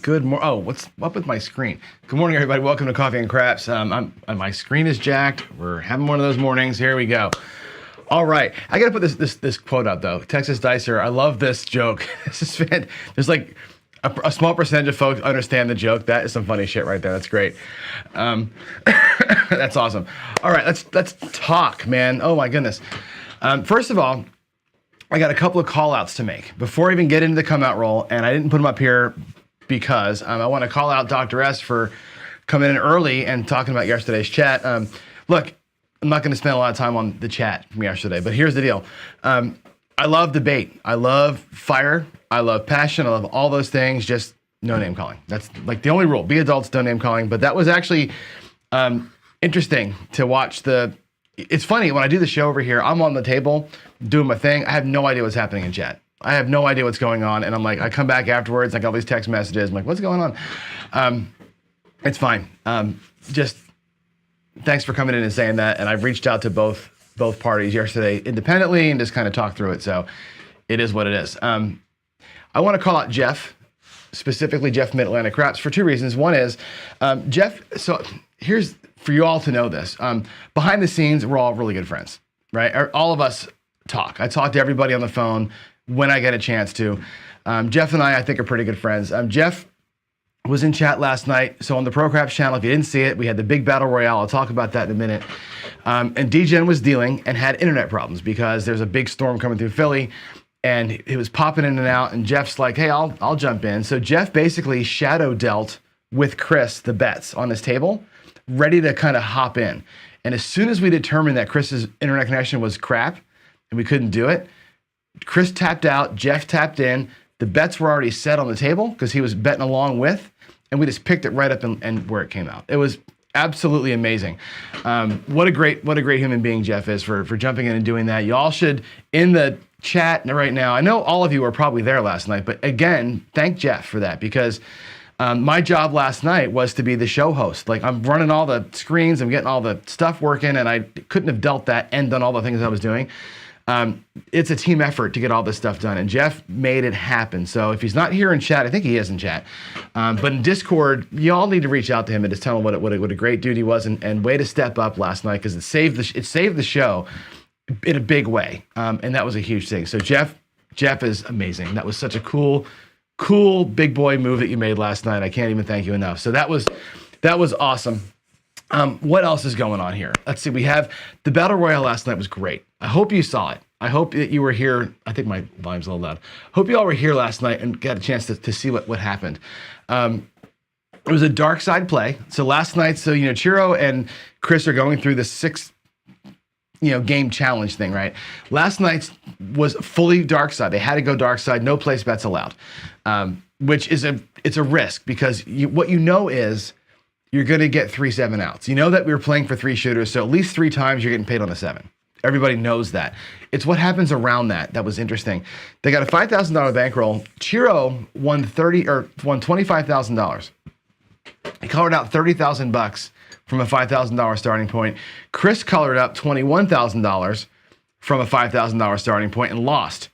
Good morning. Oh, what's up with my screen? Good morning, everybody. Welcome to Coffee and Craps. My screen is jacked. We're having one of those mornings. Here we go. All right, I gotta put this quote out though. Texas Dicer, I love this joke. This is fan. There's like a small percentage of folks understand the joke. That is some funny shit right there. That's great. That's awesome. All right, let's talk, man. Oh my goodness. First of all, I got a couple of call outs to make before I even get into the come out roll, and I didn't put them up here because I want to call out Dr. S for coming in early and talking about yesterday's chat. Look, I'm not going to spend a lot of time on the chat from yesterday, but here's the deal. I love debate. I love fire. I love passion. I love all those things, just no name calling. That's like the only rule. Be adults, no name calling. But that was actually interesting to watch it's funny, when I do the show over here, I'm on the table doing my thing. I have no idea what's happening in chat. I have no idea what's going on. And I'm like, I come back afterwards, I got all these text messages. I'm like, what's going on? It's fine. Just thanks for coming in and saying that. And I've reached out to both parties yesterday independently and just kind of talked through it. So it is what it is. I want to call out Jeff, specifically Jeff Mid-Atlantic Craps, for two reasons. One is, Jeff, so here's for you all to know this. Behind the scenes, we're all really good friends, right? All of us talk. I talk to everybody on the phone when I get a chance to. Jeff and I think, are pretty good friends. Jeff was in chat last night. So on the Pro Craps channel, if you didn't see it, we had the big battle royale. I'll talk about that in a minute. And DGen was dealing and had internet problems because there's a big storm coming through Philly and it was popping in and out. And Jeff's like, hey, I'll jump in. So Jeff basically shadow dealt with Chris the bets on his table, ready to kind of hop in. And as soon as we determined that Chris's internet connection was crap and we couldn't do it, Chris tapped out, Jeff tapped in. The bets were already set on the table because he was betting along with, and we just picked it right up and where it came out. It was absolutely amazing. What a great human being Jeff is for jumping in and doing that. You all should, in the chat right now, I know all of you were probably there last night, but again, thank Jeff for that, because my job last night was to be the show host. Like, I'm running all the screens, I'm getting all the stuff working, and I couldn't have dealt that and done all the things I was doing. It's a team effort to get all this stuff done, and Jeff made it happen. So if he's not here in chat, I think he is in chat, but in Discord, you all need to reach out to him and just tell him what a great dude he was, and way to step up last night, because it saved the show in a big way, and that was a huge thing. So Jeff is amazing. That was such a cool big boy move that you made last night. I can't even thank you enough. So that was awesome. What else is going on here? Let's see. We have the Battle Royale last night was great. I hope you saw it. I hope that you were here. I think my volume's a little loud. Hope you all were here last night and got a chance to see what happened. It was a dark side play. So last night, Chiro and Chris are going through the 6 game challenge thing, right? Last night's was fully dark side. They had to go dark side, no place bets allowed, which is it's a risk, because what is you're going to get 3 7-outs. You know that we were playing for 3 shooters, so at least 3 times you're getting paid on a 7. Everybody knows that. It's what happens around that was interesting. They got a $5,000 bankroll. Chiro won $25,000. He colored out $30,000 from a $5,000 starting point. Chris colored up $21,000 from a $5,000 starting point and lost.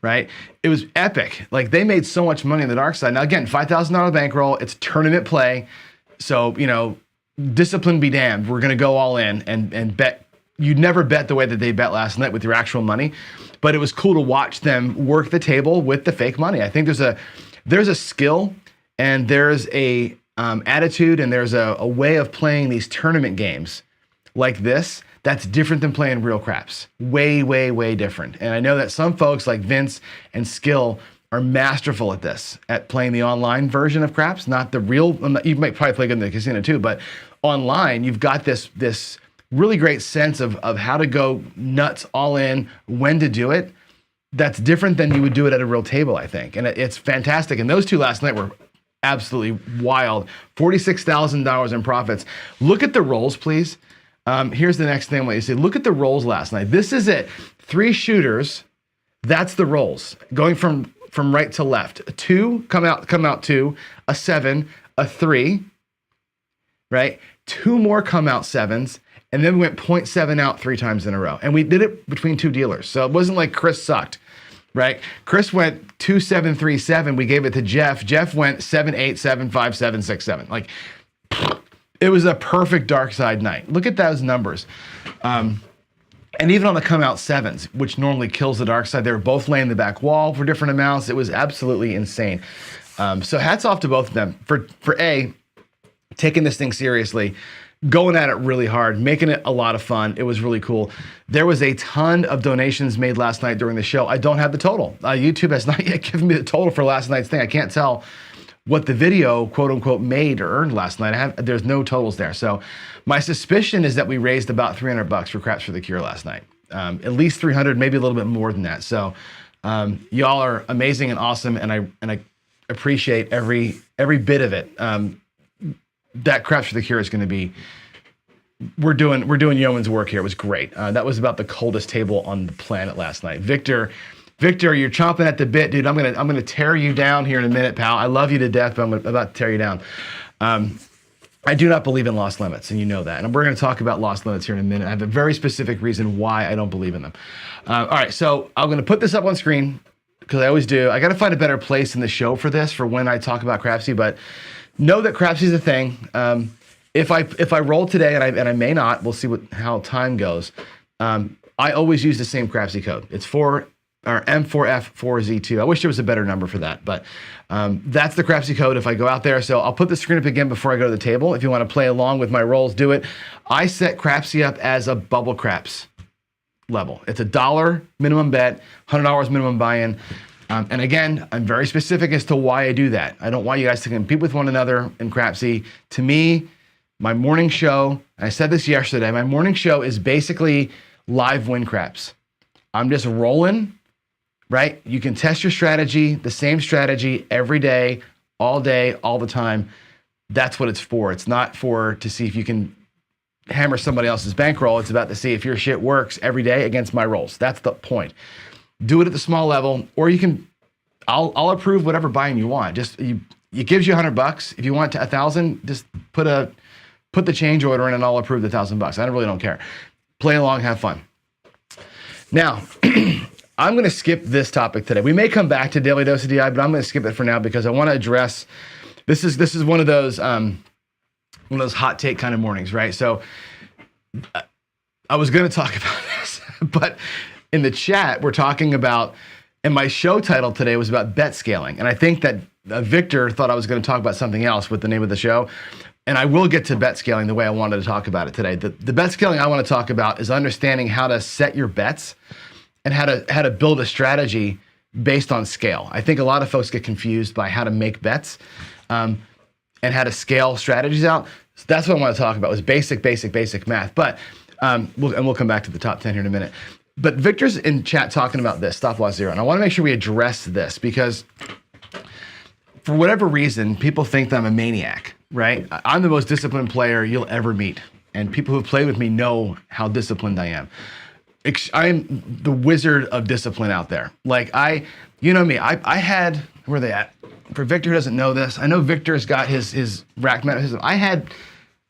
Right? It was epic. Like, they made so much money on the dark side. Now again, $5,000 bankroll. It's tournament play. So, discipline be damned. We're going to go all in and bet. You'd never bet the way that they bet last night with your actual money, but it was cool to watch them work the table with the fake money. I think there's a skill, and there's a attitude, and there's a way of playing these tournament games like this that's different than playing real craps. Way, way, way different. And I know that some folks like Vince and Skill are masterful at this, at playing the online version of craps, not the real. You might probably play good in the casino too, but online, you've got this really great sense of how to go nuts all in, when to do it. That's different than you would do it at a real table, I think. And it's fantastic. And those two last night were absolutely wild. $46,000 in profits. Look at the rolls, please. Here's the next thing I want you to see. Look at the rolls last night. This is it. 3 shooters. That's the rolls. Going from right to left. A 2, come out 2, a 7, a 3, right? 2 more come out 7s, and then we went 0.7 out 3 times in a row. And we did it between 2 dealers. So it wasn't like Chris sucked. right? Chris went 2737. We gave it to Jeff. Jeff went 7875767. Like, it was a perfect dark side night. Look at those numbers. And even on the come out sevens, which normally kills the dark side, they were both laying the back wall for different amounts. It was absolutely insane. So hats off to both of them for A, taking this thing seriously, going at it really hard, making it a lot of fun. It was really cool. There was a ton of donations made last night during the show. I don't have the total. YouTube has not yet given me the total for last night's thing. I can't tell what the video, quote unquote, made or earned last night. There's no totals there. So my suspicion is that we raised about $300 for Craps for the Cure last night. At least 300, maybe a little bit more than that. So y'all are amazing and awesome, and I appreciate every bit of it. That Craps for the Cure is going to be. We're doing yeoman's work here. It was great. That was about the coldest table on the planet last night. Victor, you're chomping at the bit, dude. I'm gonna tear you down here in a minute, pal. I love you to death, but I'm about to tear you down. I do not believe in lost limits, and you know that. And we're going to talk about lost limits here in a minute. I have a very specific reason why I don't believe in them. All right, so I'm going to put this up on screen because I always do. I got to find a better place in the show for this, for when I talk about Crapsy, but know that Crapsy is a thing. If I roll today, and I may not, we'll see how time goes. I always use the same Crapsy code. It's M4F4Z2. I wish there was a better number for that, but that's the Crapsy code if I go out there. So I'll put the screen up again before I go to the table. If you want to play along with my rolls, do it. I set Crapsy up as a bubble craps level. It's $1 minimum bet, $100 minimum buy-in. And again, I'm very specific as to why I do that. I don't want you guys to compete with one another in Crapsy. To me, my morning show, I said this yesterday, my morning show is basically live win craps. I'm just rolling, right? You can test your strategy, the same strategy every day, all the time. That's what it's for. It's not to see if you can hammer somebody else's bankroll. It's about to see if your shit works every day against my rolls. That's the point. Do it at the small level, or you can, I'll approve whatever buying you want. Just, it gives you $100. If you want to 1,000, just put the change order in and I'll approve the $1,000. I really don't care. Play along, have fun. Now, I'm going to skip this topic today. We may come back to Daily Dose of DI, but I'm going to skip it for now because I want to address, this is one of those hot take kind of mornings, right? So I was going to talk about this, but in the chat, we're talking about, and my show title today was about bet scaling. And I think that Victor thought I was going to talk about something else with the name of the show. And I will get to bet scaling the way I wanted to talk about it today. The bet scaling I want to talk about is understanding how to set your bets and how to build a strategy based on scale. I think a lot of folks get confused by how to make bets and how to scale strategies out. So that's what I want to talk about, was basic math. But we'll come back to the top 10 here in a minute. But Victor's in chat talking about this, stop loss zero. And I want to make sure we address this because for whatever reason, people think that I'm a maniac, right? I'm the most disciplined player you'll ever meet. And people who play with me know how disciplined I am. I'm the wizard of discipline out there. Like you know me, I had, where are they at? For Victor who doesn't know this, I know Victor's got his rack meta system.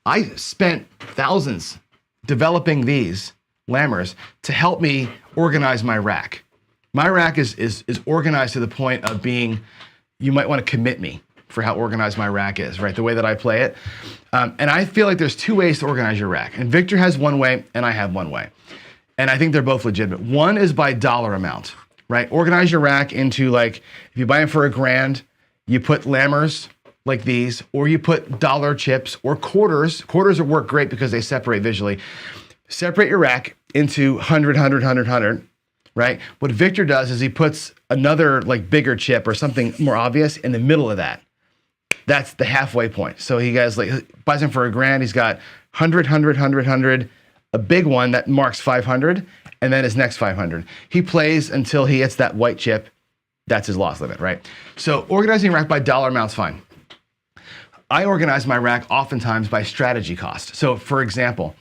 I spent thousands developing these lammers to help me organize my rack. My rack is organized to the point of being, you might want to commit me for how organized my rack is, right? The way that I play it. And I feel like there's two ways to organize your rack. And Victor has one way and I have one way. And I think they're both legitimate. One is by dollar amount, right? Organize your rack into, like, if you buy them for $1,000, you put lammers like these, or you put dollar chips or quarters. Quarters work great because they separate visually. Separate your rack into 100, 100, 100, 100, right? What Victor does is he puts another, like, bigger chip or something more obvious in the middle of that. That's the halfway point. So he buys them for $1,000. He's got 100, 100, 100, 100, a big one that marks 500, and then his next 500. He plays until he hits that white chip. That's his loss limit, right? So organizing your rack by dollar amount's fine. I organize my rack oftentimes by strategy cost. So for example,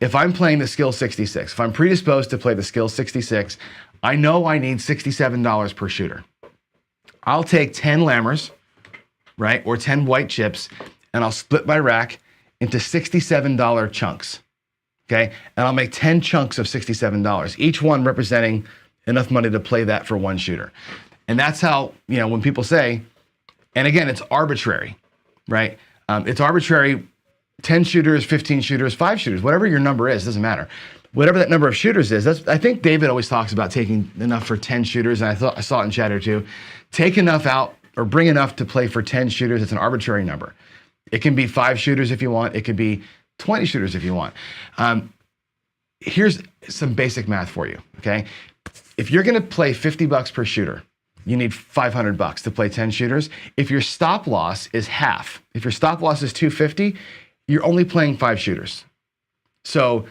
if I'm playing the skill 66, if I'm predisposed to play the skill 66, I know I need $67 per shooter. I'll take 10 lammers, right, or 10 white chips, and I'll split my rack into $67 chunks, okay? And I'll make 10 chunks of $67, each one representing enough money to play that for one shooter. And that's how, when people say, and again, it's arbitrary, right? It's arbitrary, 10 shooters, 15 shooters, 5 shooters, whatever your number is, doesn't matter. Whatever that number of shooters is, I think David always talks about taking enough for 10 shooters, and I saw it in chatter too. Take enough out or bring enough to play for 10 shooters. It's an arbitrary number. It can be 5 shooters if you want. It could be 20 shooters if you want. Here's some basic math for you, okay? If you're gonna play $50 per shooter, you need $500 to play 10 shooters. If your stop loss is half, if your stop loss is $250, you're only playing 5 shooters. So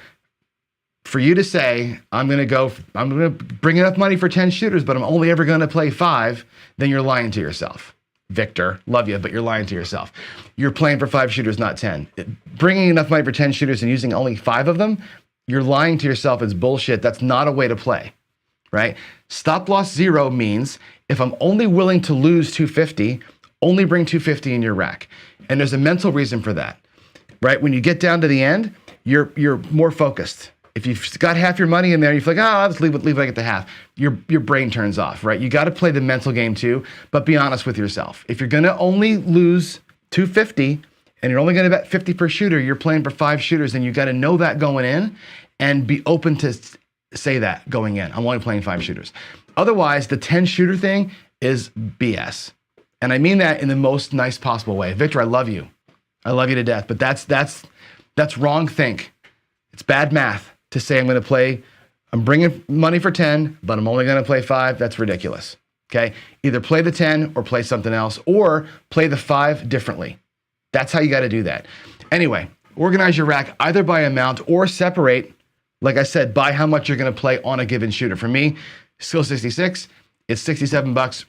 for you to say, I'm gonna bring enough money for 10 shooters, but I'm only ever gonna play 5, then you're lying to yourself. Victor, love you, but you're lying to yourself. You're playing for 5 shooters, not 10. Bringing enough money for 10 shooters and using only 5 of them, you're lying to yourself. It's bullshit. That's not a way to play, right? Stop loss 0 means if I'm only willing to lose 250, only bring 250 in your rack. And there's a mental reason for that, right? When you get down to the end, you're more focused. If you've got half your money in there, you feel like, I'll just leave it I get the half. Your brain turns off, right? You got to play the mental game too, but be honest with yourself. If you're going to only lose 250 and you're only going to bet 50 per shooter, you're playing for 5 shooters, and you got to know that going in and be open to say that going in. I'm only playing 5 shooters. Otherwise, the 10 shooter thing is BS. And I mean that in the most nice possible way. Victor, I love you. I love you to death, but that's wrong think. It's bad math to say I'm bringing money for 10, but I'm only gonna play 5. That's ridiculous, okay? Either play the 10 or play something else, or play the 5 differently. That's how you gotta do that. Anyway, organize your rack either by amount or separate, like I said, by how much you're gonna play on a given shooter. For me, Skill 66, it's $67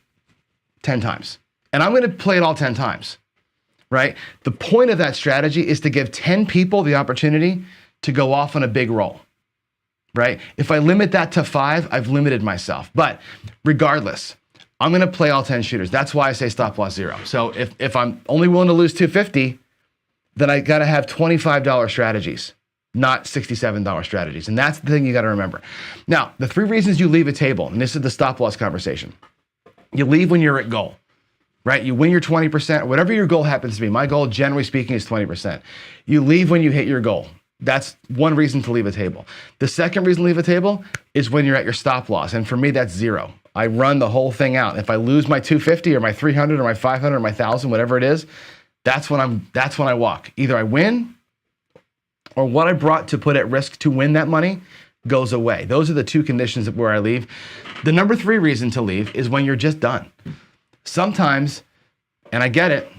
10 times. And I'm gonna play it all 10 times, right? The point of that strategy is to give 10 people the opportunity to go off on a big roll, right? If I limit that to 5, I've limited myself. But regardless, I'm gonna play all 10 shooters. That's why I say stop loss 0. So if I'm only willing to lose 250, then I gotta have $25 strategies, not $67 strategies. And that's the thing you gotta remember. Now, the 3 reasons you leave a table, and this is the stop loss conversation. You leave when you're at goal, right? You win your 20%, whatever your goal happens to be. My goal, generally speaking, is 20%. You leave when you hit your goal. That's one reason to leave a table. The second reason to leave a table is when you're at your stop loss. And for me, that's 0. I run the whole thing out. If I lose my 250 or my 300 or my 500 or my 1,000, whatever it is, that's when I walk. Either I win, or what I brought to put at risk to win that money goes away. Those are the 2 conditions where I leave. The number 3 reason to leave is when you're just done. Sometimes, and I get it,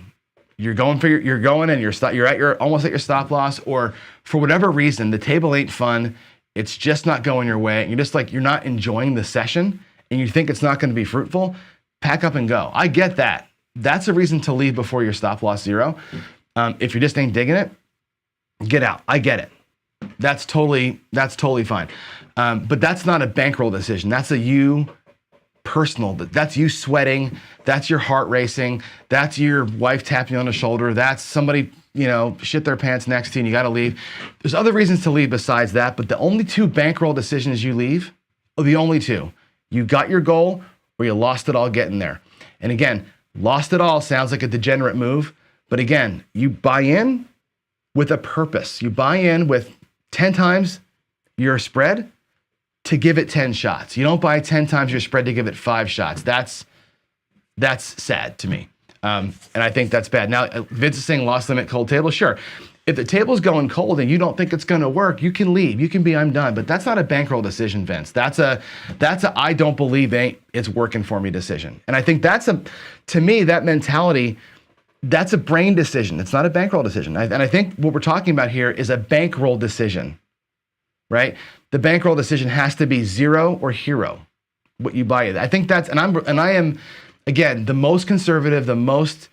you're going and you're almost at your stop loss, or for whatever reason, the table ain't fun. It's just not going your way. And you're just you're not enjoying the session, and you think it's not going to be fruitful. Pack up and go. I get that. That's a reason to leave before your stop loss 0. If you just ain't digging it, get out. I get it. That's totally fine. But that's not a bankroll decision. That's a you personal. That's you sweating. That's your heart racing. That's your wife tapping you on the shoulder. That's somebody, shit their pants next to you and you got to leave. There's other reasons to leave besides that, but the only 2 bankroll decisions you leave are the only 2. You got your goal or you lost it all getting there. And again, lost it all sounds like a degenerate move, but again, you buy in with a purpose. You buy in with 10 times your spread to give it 10 shots. You don't buy 10 times your spread to give it 5 shots. That's sad to me. And I think that's bad. Now, Vince is saying lost limit cold table. Sure. If the table's going cold and you don't think it's going to work, you can leave. You can be, I'm done. But that's not a bankroll decision, Vince. That's a I don't believe it's working for me decision. And I think to me, that mentality, that's a brain decision. It's not a bankroll decision. And I think what we're talking about here is a bankroll decision, right? The bankroll decision has to be 0 or hero, what you buy. I think that's, and I am, again, the most conservative, the most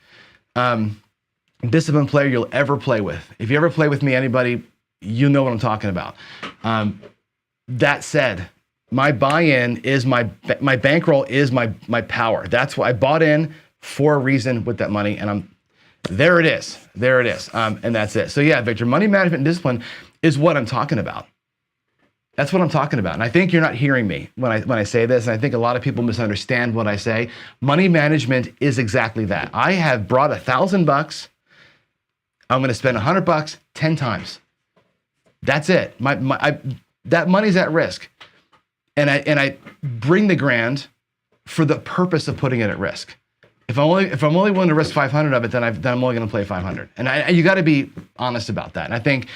disciplined player you'll ever play with. If you ever play with me, anybody, you know what I'm talking about. That said, my buy-in is my bankroll is my power. That's why I bought in for a reason with that money, and there it is, and that's it. So yeah, Victor, money management and discipline is what I'm talking about. That's what I'm talking about. And I think you're not hearing me when I say this. And I think a lot of people misunderstand what I say. Money management is exactly that. I have brought $1,000. I'm going to spend $100 10 times. That's it. That money's at risk. And I bring the grand for the purpose of putting it at risk. If I'm only willing to risk 500 of it, then I'm only going to play 500. And you got to be honest about that. And I think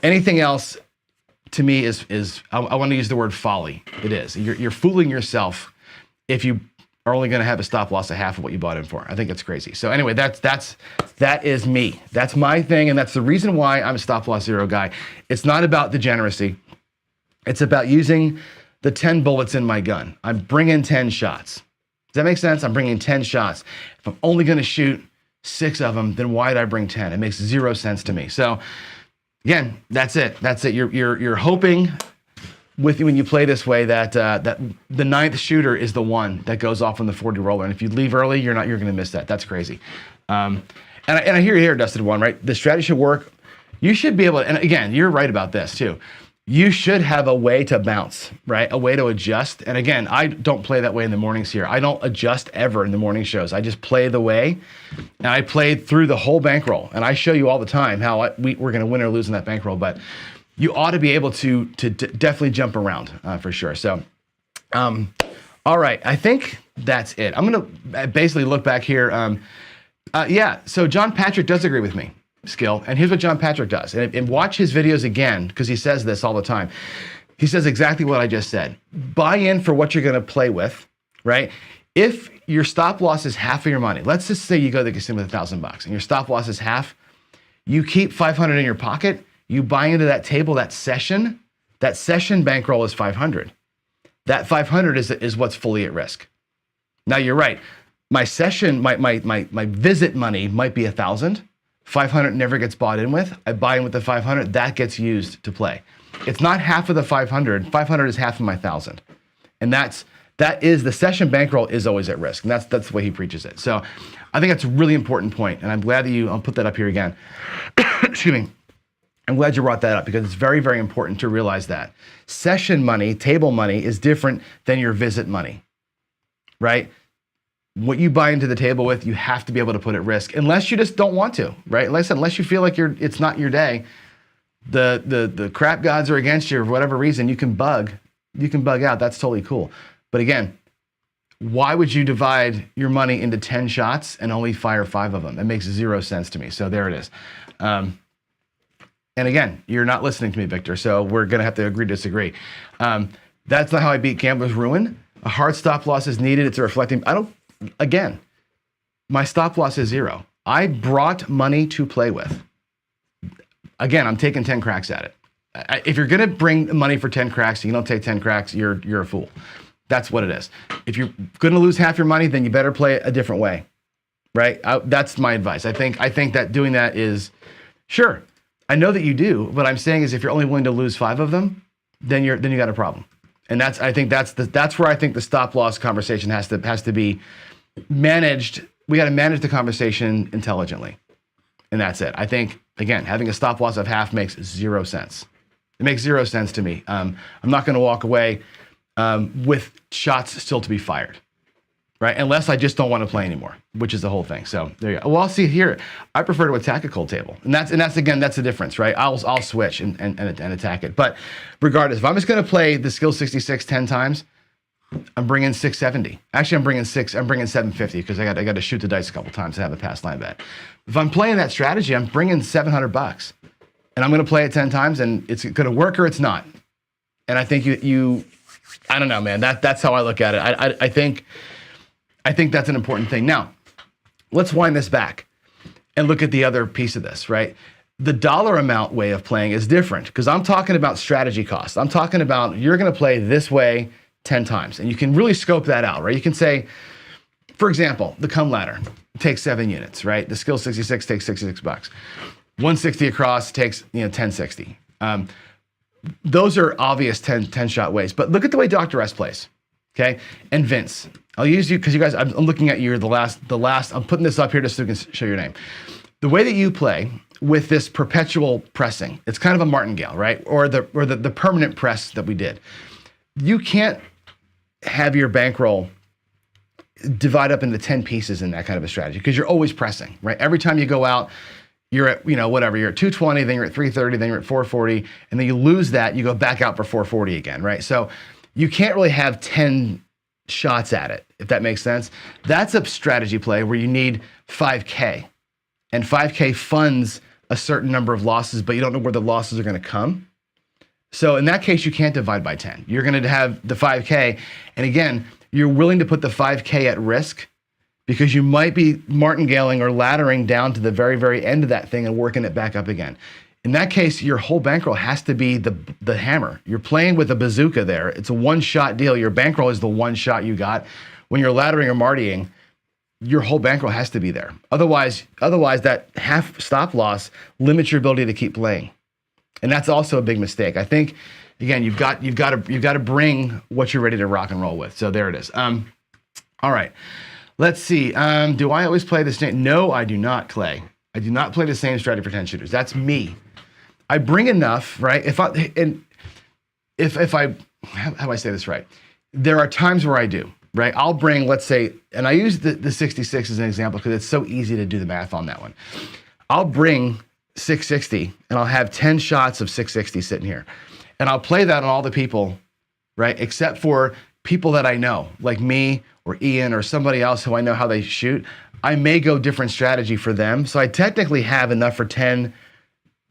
anything else to me is I want to use the word folly. It is. You're fooling yourself if you are only going to have a stop loss of half of what you bought in for. I think it's crazy. So anyway, that is me. That's my thing, and that's the reason why I'm a stop loss zero guy. It's not about degeneracy. It's about using the 10 bullets in my gun. I'm bringing 10 shots. Does that make sense? I'm bringing 10 shots. If I'm only going to shoot 6 of them, then why did I bring 10? It makes 0 sense to me. So again, that's it. That's it. You're hoping when you play this way that the 9th shooter is the one that goes off on the 40 roller. And if you leave early, you're going to miss that. That's crazy. And I hear you here, Dusted One, right? The strategy should work. You should be able to, and again, you're right about this too. You should have a way to bounce, right? A way to adjust. And again, I don't play that way in the mornings here. I don't adjust ever in the morning shows. I just play the way, and I played through the whole bankroll. And I show you all the time how we're going to win or lose in that bankroll. But you ought to be able to definitely jump around for sure. So, all right, I think that's it. I'm going to basically look back here. So John Patrick does agree with me. Skill. And here's what John Patrick does. And watch his videos again, because he says this all the time. He says exactly what I just said. Buy in for what you're going to play with, right? If your stop loss is half of your money, let's just say you go to the casino with $1,000 and your stop loss is half, you keep 500 in your pocket, you buy into that table, that session bankroll is 500. That 500 is what's fully at risk. Now you're right. My session, my visit money might be 1,000. 500 never gets bought in with. I buy in with the 500. That gets used to play. It's not half of the 500. 500 is half of my 1,000, and that is the session bankroll is always at risk, and that's the way he preaches it. So, I think that's a really important point, and I'm glad that I'll put that up here again. Excuse me. I'm glad you brought that up because it's very, very important to realize that session money, table money, is different than your visit money, right? What you buy into the table with, you have to be able to put at risk, unless you just don't want to, right? Like I said, unless you feel like it's not your day, the crap gods are against you for whatever reason, you can bug out. That's totally cool. But again, why would you divide your money into 10 shots and only fire 5 of them? It makes 0 sense to me. So there it is. And again, you're not listening to me, Victor. So we're gonna have to agree to disagree. That's not how I beat Gambler's Ruin. A hard stop loss is needed. It's a reflecting. Again, my stop loss is 0. I brought money to play with. Again, I'm taking 10 cracks at it. If you're going to bring money for 10 cracks and you don't take 10 cracks, you're a fool. That's what it is. If you're going to lose half your money, then you better play it a different way, right? That's my advice. I think that doing that is, sure, I know that you do. What I'm saying is if you're only willing to lose 5 of them, then you got a problem. And that's where I think the stop loss conversation has to be managed. We got to manage the conversation intelligently, and that's it. I think again, having a stop loss of half makes 0 sense. It makes 0 sense to me. I'm not going to walk away with shots still to be fired, right? Unless I just don't want to play anymore, which is the whole thing. So there you go. Well, see here, I prefer to attack a cold table, and that's the difference, right? I'll switch and attack it. But regardless, if I'm just going to play the skill 66 10 times, I'm bringing 670. Actually, I'm bringing 750 because I got to shoot the dice a couple times to have a pass line bet. If I'm playing that strategy, I'm bringing $700, and I'm going to play it 10 times, and it's going to work or it's not. And I think you I don't know, man. That's how I look at it. I think that's an important thing. Now, let's wind this back and look at the other piece of this, right? The dollar amount way of playing is different because I'm talking about strategy costs. I'm talking about you're going to play this way 10 times, and you can really scope that out, right? You can say, for example, the come ladder takes 7 units, right? The skill 66 takes $66. 160 across takes 1060. Those are obvious 10 shot ways, but look at the way Dr. S plays, okay? And Vince, I'll use you because you guys, I'm looking at you. The last. I'm putting this up here just so we can show your name. The way that you play with this perpetual pressing, it's kind of a martingale, right? Or the permanent press that we did. You can't have your bankroll divide up into 10 pieces in that kind of a strategy because you're always pressing, right? Every time you go out, you're at, whatever, you're at 220, then you're at 330, then you're at 440, and then you lose that, you go back out for 440 again, right? So you can't really have 10 shots at it, if that makes sense. That's a strategy play where you need 5K, and 5K funds a certain number of losses, but you don't know where the losses are gonna come. So in that case, you can't divide by 10. You're gonna have the 5K, and again, you're willing to put the 5K at risk because you might be martingaling or laddering down to the very, very end of that thing and working it back up again. In that case, your whole bankroll has to be the hammer. You're playing with a bazooka there. It's a one-shot deal. Your bankroll is the one shot you got. When you're laddering or martying, your whole bankroll has to be there. Otherwise that half stop loss limits your ability to keep playing. And that's also a big mistake. I think, again, you've got to bring what you're ready to rock and roll with. So there it is. All right, let's see. Do I always play the same? No, I do not, Clay. I do not play the same strategy for 10 shooters. That's me. I bring enough, right? If I how do I say this right? There are times where I do, right? I'll bring, let's say, and I use the 66 as an example because it's so easy to do the math on that one. I'll bring 660 and I'll have 10 shots of 660 sitting here. And I'll play that on all the people, right? Except for people that I know, like me or Ian or somebody else who I know how they shoot. I may go different strategy for them. So I technically have enough for 10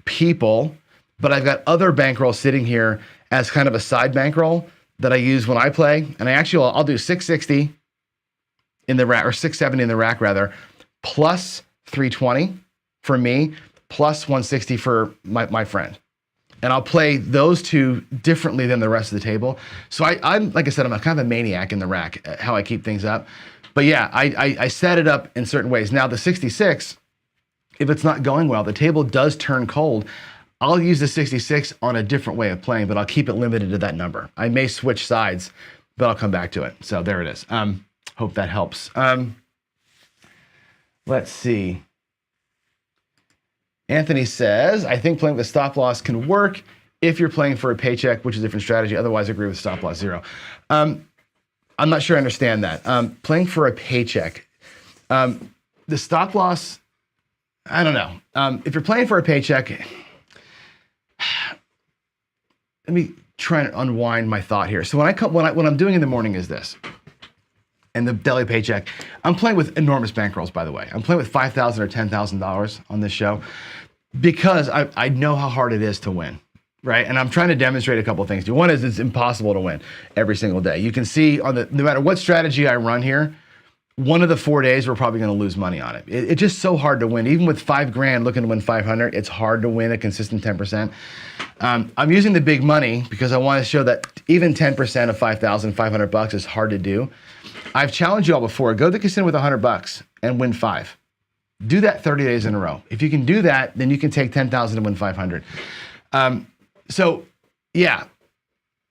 people, but I've got other bankrolls sitting here as kind of a side bankroll that I use when I play. And I'll do 660 in the rack, or 670 in the rack rather, plus 320 for me, plus 160 for my friend. And I'll play those two differently than the rest of the table. So I'm like I said, I'm a kind of a maniac in the rack, how I keep things up. But yeah, I set it up in certain ways. Now the 66, if it's not going well, the table does turn cold. I'll use the 66 on a different way of playing, but I'll keep it limited to that number. I may switch sides, but I'll come back to it. So there it is. Hope that helps. Let's see. Anthony says, I think playing with stop loss can work if you're playing for a paycheck, which is a different strategy. Otherwise, I agree with stop loss 0. I'm not sure I understand that. Playing for a paycheck. The stop loss, I don't know. If you're playing for a paycheck, let me try and unwind my thought here. So what I'm doing in the morning is this. And the daily paycheck, I'm playing with enormous bankrolls, by the way. I'm playing with $5,000 or $10,000 on this show because I know how hard it is to win, right? And I'm trying to demonstrate a couple of things. One is it's impossible to win every single day. You can see no matter what strategy I run here, one of the 4 days we're probably going to lose money on it. It's just so hard to win. Even with $5,000 looking to win 500, it's hard to win a consistent 10%. I'm using the big money because I want to show that even 10% of $5,500 is hard to do. I've challenged you all before. Go to the casino with $100 and win 5. Do that 30 days in a row. If you can do that, then you can take 10,000 and win 500. So yeah,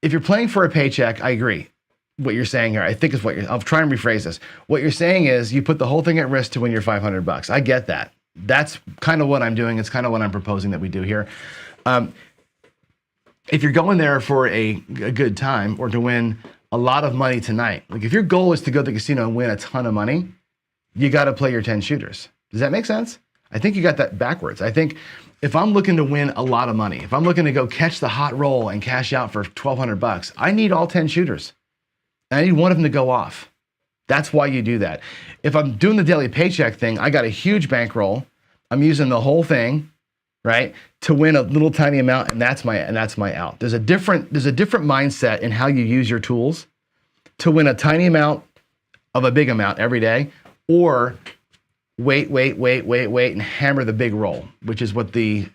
if you're playing for a paycheck, I agree. What you're saying here, I think is I'll try and rephrase this. What you're saying is you put the whole thing at risk to win your $500. I get that. That's kind of what I'm doing. It's kind of what I'm proposing that we do here. If you're going there for a good time or to win a lot of money tonight, like if your goal is to go to the casino and win a ton of money, you got to play your 10 shooters. Does that make sense? I think you got that backwards. I think if I'm looking to win a lot of money, if I'm looking to go catch the hot roll and cash out for $1,200, I need all 10 shooters. I need one of them to go off. That's why you do that. If I'm doing the daily paycheck thing, I got a huge bankroll. I'm using the whole thing, right, to win a little tiny amount, and that's my out. There's a different mindset in how you use your tools to win a tiny amount of a big amount every day, or wait, and hammer the big roll, which is what the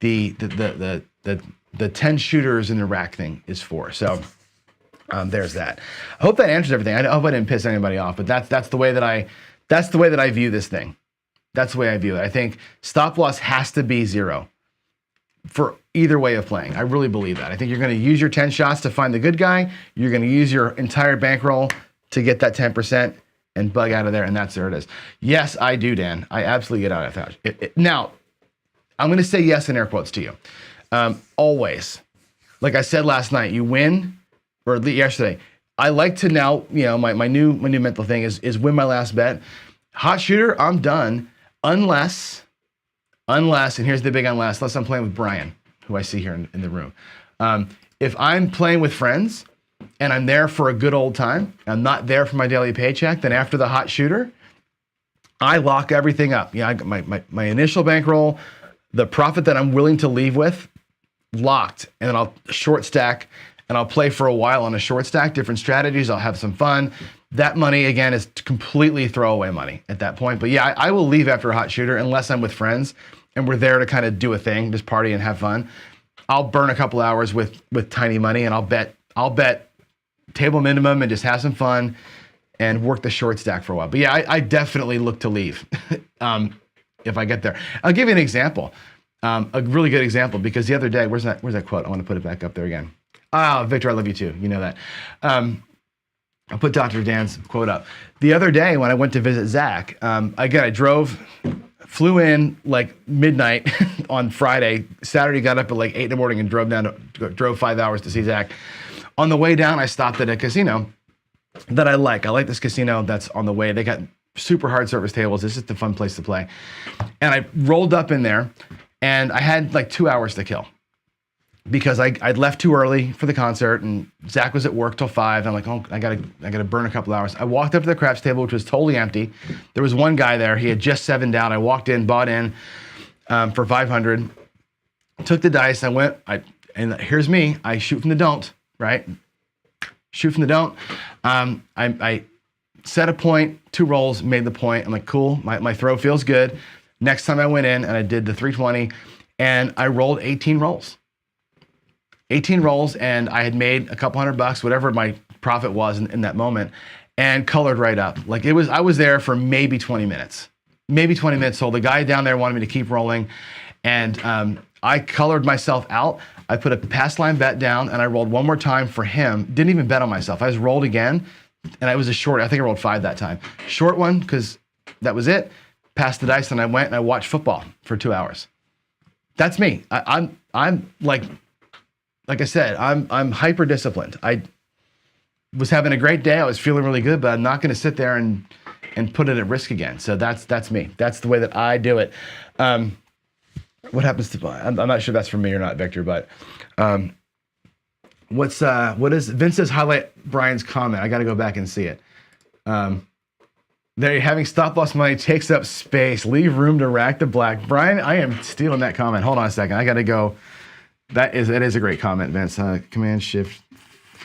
10 shooters in the rack thing is for. So there's that. I hope that answers everything. I hope I didn't piss anybody off, but that's the way that I view this thing. That's the way I view it. I think stop loss has to be 0 for either way of playing. I really believe that. I think you're going to use your 10 shots to find the good guy. You're going to use your entire bankroll to get that 10%. and bug out of there, and there it is. Yes, I do, Dan. I absolutely get out of that. Now, I'm going to say yes in air quotes to you. Always. Like I said last night, you win, or yesterday. I like to now, my new mental thing is win my last bet. Hot shooter, I'm done. Unless, and here's the big unless I'm playing with Brian, who I see here in the room. If I'm playing with friends and I'm there for a good old time, I'm not there for my daily paycheck, then after the hot shooter, I lock everything up. I got my initial bankroll, the profit that I'm willing to leave with, locked, and then I'll short stack and I'll play for a while on a short stack, different strategies. I'll have some fun. That money, again, is completely throwaway money at that point. But yeah, I will leave after a hot shooter unless I'm with friends and we're there to kind of do a thing, just party and have fun. I'll burn a couple hours with tiny money and I'll bet table minimum and just have some fun and work the short stack for a while. But yeah, I definitely look to leave if I get there. I'll give you an example, a really good example, because the other day, where's that quote? I want to put it back up there again. Victor, I love you too. You know that. I'll put Dr. Dan's quote up. The other day when I went to visit Zach, I flew in like midnight on Friday. Saturday, got up at like 8 in the morning and drove 5 hours to see Zach. On the way down, I stopped at a casino that I like. I like this casino that's on the way. They got super hard service tables. This is the fun place to play. And I rolled up in there and I had like 2 hours to kill because I'd left too early for the concert and Zach was at work till 5. I'm like, oh, I gotta burn a couple hours. I walked up to the craps table, which was totally empty. There was one guy there. He had just 7 down. I walked in, bought in for 500, took the dice. And here's me. I shoot from the don't, right? Shoot from the don't. I set a point, 2 rolls, made the point. I'm like, cool, my throw feels good. Next time I went in and I did the 320 and I rolled 18 rolls. 18 rolls, and I had made a couple $100, whatever my profit was in that moment, and colored right up. Like I was there for maybe 20 minutes. So the guy down there wanted me to keep rolling, and I colored myself out. I put a pass line bet down, and I rolled one more time for him. Didn't even bet on myself. I just rolled again, and it was a short. I think I rolled 5 that time. Short one, because that was it. Passed the dice, and I went and I watched football for 2 hours. That's me. I'm like I said, I'm hyper disciplined. I was having a great day. I was feeling really good, but I'm not going to sit there and put it at risk again. So that's me. That's the way that I do it. What happens to? I'm not sure that's for me or not, Victor. But what is Vince says? Highlight Brian's comment. I got to go back and see it. There, having stop loss money takes up space. Leave room to rack the black. Brian, I am stealing that comment. Hold on a second. I got to go. That is a great comment, Vince. Command Shift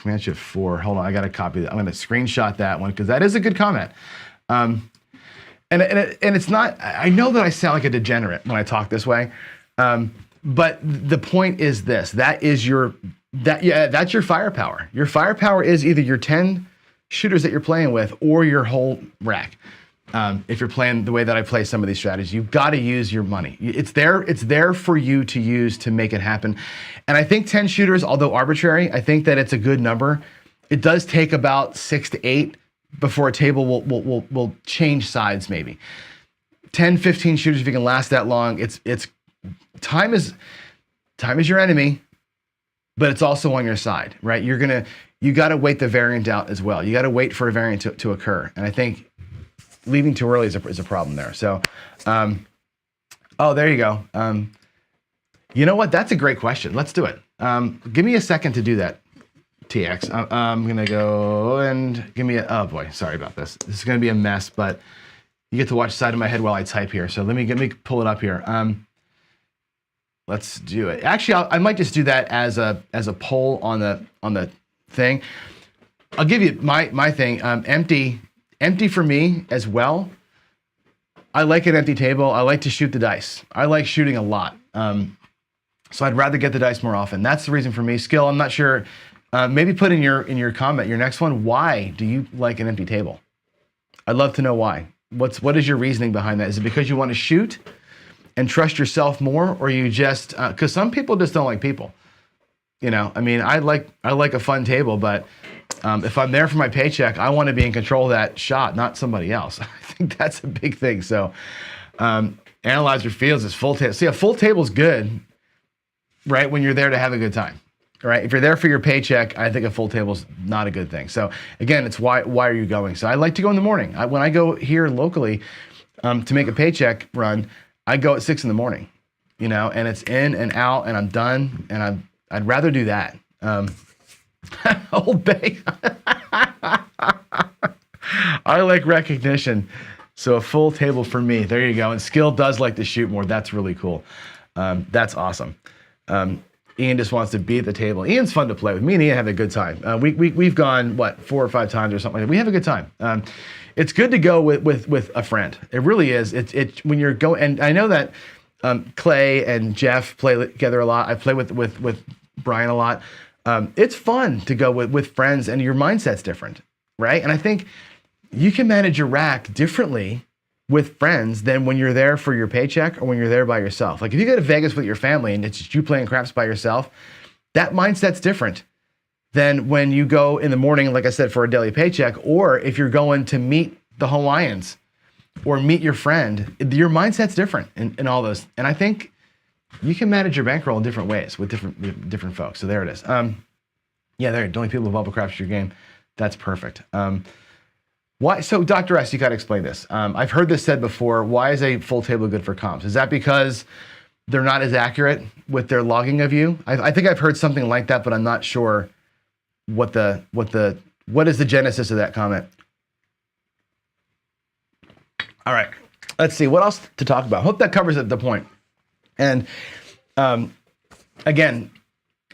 4. Hold on, I got to copy that. I'm going to screenshot that one because that is a good comment. And it's not. I know that I sound like a degenerate when I talk this way, but the point is this: that's your firepower. Your firepower is either your 10 shooters that you're playing with or your whole rack. If you're playing the way that I play some of these strategies, you've got to use your money. It's there for you to use to make it happen. And I think 10 shooters, although arbitrary, I think that it's a good number. It does take about 6 to 8 before a table will change sides maybe. 10, 15 shooters, if you can last that long, it's time is your enemy, but it's also on your side, right? You got to wait the variant out as well. You got to wait for a variant to occur. And I think leaving too early is a problem there. So, there you go. You know what? That's a great question. Let's do it. Give me a second to do that, TX. I'm going to go and give me oh boy, sorry about this. This is going to be a mess, but you get to watch the side of my head while I type here. So let me pull it up here. Let's do it. Actually, I might just do that as a poll on the thing. I'll give you my thing. Empty for me as well. I like an empty table. I like to shoot the dice. I like shooting a lot. So I'd rather get the dice more often. That's the reason for me. Skill, I'm not sure. Maybe put in your comment, your next one, why do you like an empty table? I'd love to know why. What is your reasoning behind that? Is it because you want to shoot and trust yourself more, or you just, because some people just don't like people. I mean, I like a fun table, but If I'm there for my paycheck, I want to be in control of that shot, not somebody else. I think that's a big thing. So analyze your fields is full table. See, a full table is good, right, when you're there to have a good time. Right? If you're there for your paycheck, I think a full table is not a good thing. So again, it's why are you going? So I like to go in the morning. When I go here locally to make a paycheck run, I go at 6 in, you know, and it's in and out and I'm done. And I'd rather do that. Old Bay. I like recognition. So a full table for me. There you go. And Skill does like to shoot more. That's really cool. That's awesome. Ian just wants to be at the table. Ian's fun to play with. Me and Ian have a good time. We've gone, 4 or 5 times or something like that. We have a good time. It's good to go with a friend. It really is. It's when you're going, and I know that Clay and Jeff play together a lot. I play with Brian a lot. It's fun to go with friends, and your mindset's different, right? And I think you can manage your rack differently with friends than when you're there for your paycheck or when you're there by yourself. Like if you go to Vegas with your family and it's just you playing craps by yourself, that mindset's different than when you go in the morning, like I said, for a daily paycheck, or if you're going to meet the Hawaiians or meet your friend, your mindset's different in all those. And I think you can manage your bankroll in different ways with different folks. So there it is. Yeah, there. The only people who bubble craps your game. That's perfect. Why? So, Dr. S, you got to explain this. I've heard this said before. Why is a full table good for comps? Is that because they're not as accurate with their logging of you? I think I've heard something like that, but I'm not sure what is the genesis of that comment. All right, let's see what else to talk about. Hope that covers the point. And again,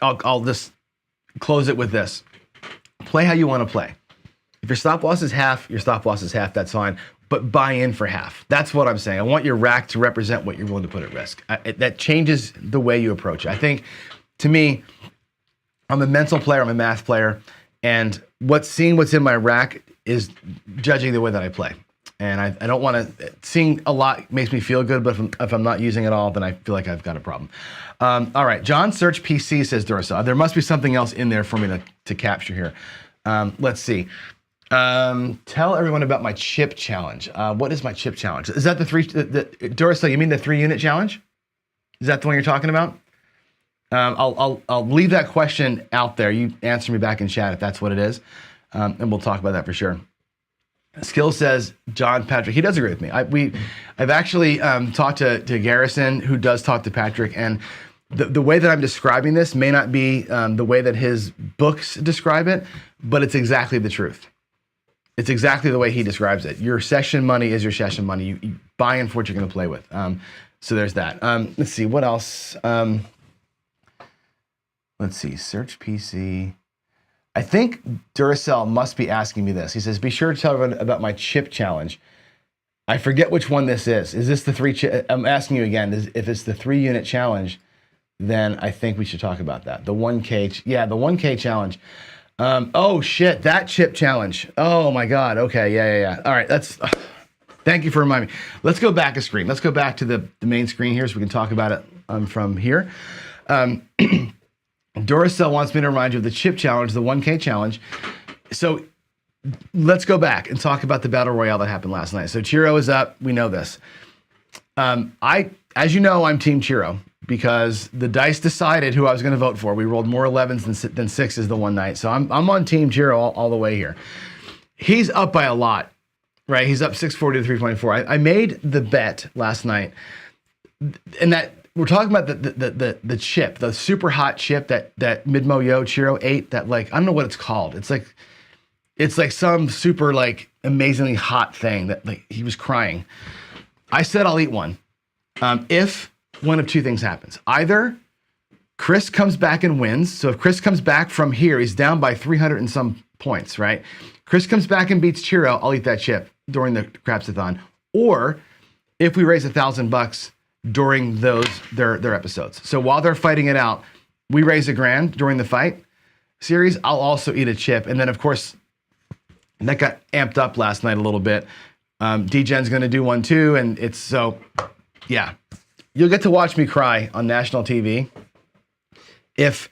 I'll just close it with this: play how you want to play. If your stop loss is half, your stop loss is half, that's fine. But buy in for half. That's what I'm saying. I want your rack to represent what you're willing to put at risk. That changes the way you approach it. I think, to me, I'm a mental player, I'm a math player, and seeing what's in my rack is judging the way that I play. And I don't want to, seeing a lot makes me feel good, but if I'm not using it all, then I feel like I've got a problem. All right, John Search PC says Duracell. There must be something else in there for me to capture here. Let's see. Tell everyone about my chip challenge. What is my chip challenge? Is that the Duracell? You mean the 3-unit challenge? Is that the one you're talking about? I'll leave that question out there. You answer me back in chat if that's what it is, and we'll talk about that for sure. Skill says John Patrick. He does agree with me. I've actually talked to Garrison, who does talk to Patrick, and the way that I'm describing this may not be the way that his books describe it, but it's exactly the truth. It's exactly the way he describes it. Your session money is your session money. You buy in for what you're going to play with. So there's that. Let's see, what else? Let's see, search PC. I think Duracell must be asking me this. He says, be sure to tell everyone about my chip challenge. I forget which one this is. Is this the 3 chip? I'm asking you again, if it's the 3-unit challenge, then I think we should talk about that. The 1K, yeah, the 1K challenge. Oh shit, that chip challenge. Oh my God, okay, yeah. All right, thank you for reminding me. Let's go back a screen. Let's go back to the main screen here so we can talk about it from here. Duracell wants me to remind you of the chip challenge, the 1K challenge. So let's go back and talk about the battle royale that happened last night. So Chiro is up, we know this. As you know, I'm Team Chiro, because the dice decided who I was going to vote for. We rolled more 11s than 6s the one night. So I'm on Team Chiro all the way here. He's up by a lot, right? He's up 640 to 324. I made the bet last night, and that we're talking about the chip, the super hot chip that Midmo Yo Chiro ate. That, like, I don't know what it's called. It's like some super, like, amazingly hot thing that, like, he was crying. I said I'll eat one if one of two things happens. Either Chris comes back and wins. So if Chris comes back from here, he's down by 300 and some points, right? Chris comes back and beats Chiro, I'll eat that chip during the Crapsathon. Or if we raise $1,000 during their episodes. So while they're fighting it out, we raise $1,000 during the fight series, I'll also eat a chip. And then, of course, that got amped up last night a little bit. D-Gen's going to do one too, and it's so, yeah. You'll get to watch me cry on national TV if